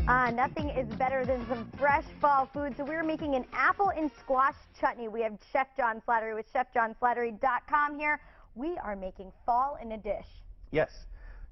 Nothing is better than some fresh fall food, so we're making an apple and squash chutney. We have Chef John Slattery with chefjohnslattery.com here. We are making fall in a dish. Yes.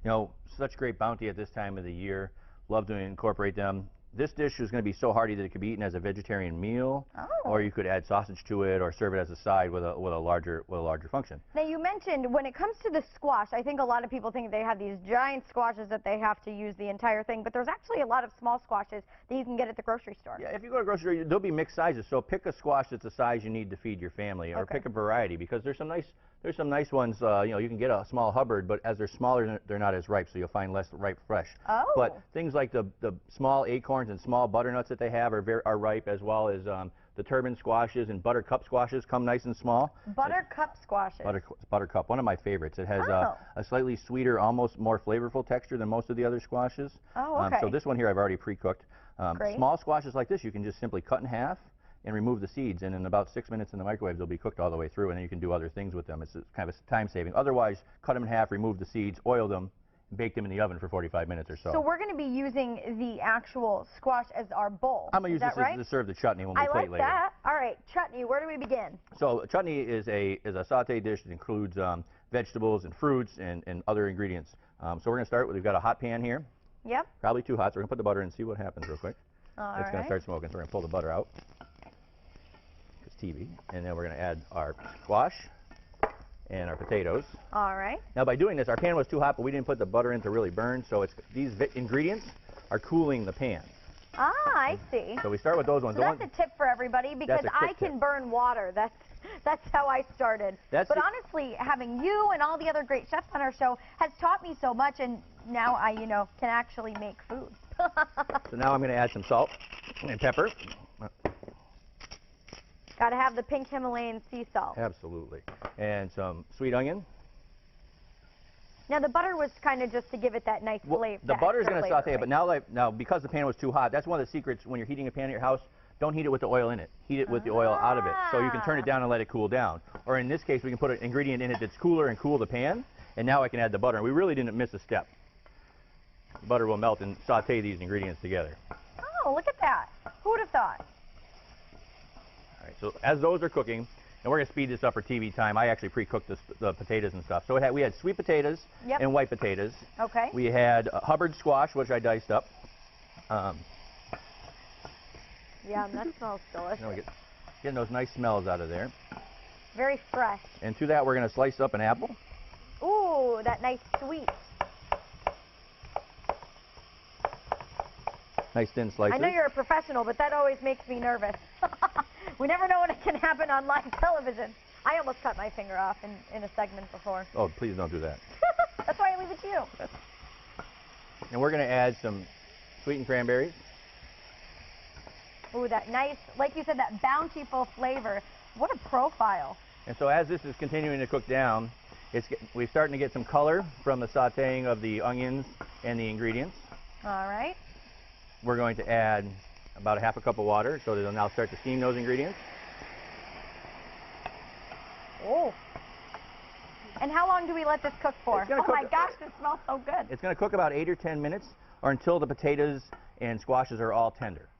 You know, such great bounty at this time of the year. Love to incorporate them. This dish is going to be so hearty that it could be eaten as a vegetarian meal, or you could add sausage to it, or serve it as a side with a larger function. Now you mentioned when it comes to the squash, I think a lot of people think they have these giant squashes that they have to use the entire thing, but there's actually a lot of small squashes that you can get at the grocery store. Yeah, if you go to the grocery store, there'll be mixed sizes. So pick a squash that's the size you need to feed your family, or pick a variety, because there's some nice ones. You know, you can get a small Hubbard, but as they're smaller, they're not as ripe, so you'll find less ripe fresh. Oh. But things like the small acorns and small butternuts that they have are ripe, as well as the turban squashes and buttercup squashes come nice and small. Buttercup squashes. Buttercup, one of my favorites. It has a slightly sweeter, almost more flavorful texture than most of the other squashes. Oh, okay. So this one here I've already pre-cooked. Small squashes like this you can just simply cut in half and remove the seeds, and in about 6 minutes in the microwave they'll be cooked all the way through, and then you can do other things with them. It's kind of a time saving. Otherwise, cut them in half, remove the seeds, oil them, and bake them in the oven for 45 minutes or so. So we're going to be using the actual squash as our bowl. I'm going to use this to serve the chutney when we plate later. I like that. All right, chutney, where do we begin? So chutney is a sauté dish that includes vegetables and fruits and other ingredients. So we're going to start with, we've got a hot pan here. Yep. Probably too hot, so we're going to put the butter in and see what happens real quick. It's going to start smoking, so we're going to pull the butter out. It's TV. And then we're going to add our squash and our potatoes. All right. Now by doing this, our pan was too hot, but we didn't put the butter in to really burn, so these ingredients are cooling the pan. Ah, I see. So we start with those ones. So that's a tip for everybody, because I can burn water. That's how I started. But honestly, having you and all the other great chefs on our show has taught me so much, and now I, can actually make food. So now I'm going to add some salt and pepper. Got to have the pink Himalayan sea salt. Absolutely. And some sweet onion. Now the butter was kind of just to give it that nice flavor. The butter is going to saute it, but now because the pan was too hot, that's one of the secrets when you're heating a pan at your house. Don't heat it with the oil in it. Heat it with the oil out of it, so you can turn it down and let it cool down. Or in this case, we can put an ingredient in it that's cooler and cool the pan, and now I can add the butter. And we really didn't miss a step. The butter will melt and saute these ingredients together. Oh, look at that. Who would have thought? All right, so as those are cooking, and we're going to speed this up for TV time. I actually pre-cooked the potatoes and stuff. So we had sweet potatoes and white potatoes. Okay. We had Hubbard squash, which I diced up. Yeah, that smells delicious. We're getting those nice smells out of there. Very fresh. And to that, we're going to slice up an apple. Ooh, that nice sweet. Nice thin slices. I know you're a professional, but that always makes me nervous. We never know when it can happen on live television. I almost cut my finger off in a segment before. Oh, please don't do that. That's why I leave it to you. And we're going to add some sweetened cranberries. Ooh, that nice, like you said, that bountiful flavor. What a profile. And so as this is continuing to cook down, we're starting to get some color from the sauteing of the onions and the ingredients. All right. We're going to add about a half a cup of water, so they'll now start to steam those ingredients. Oh. And how long do we let this cook for? Oh my gosh, this smells so good. It's going to cook about 8 or 10 minutes, or until the potatoes and squashes are all tender.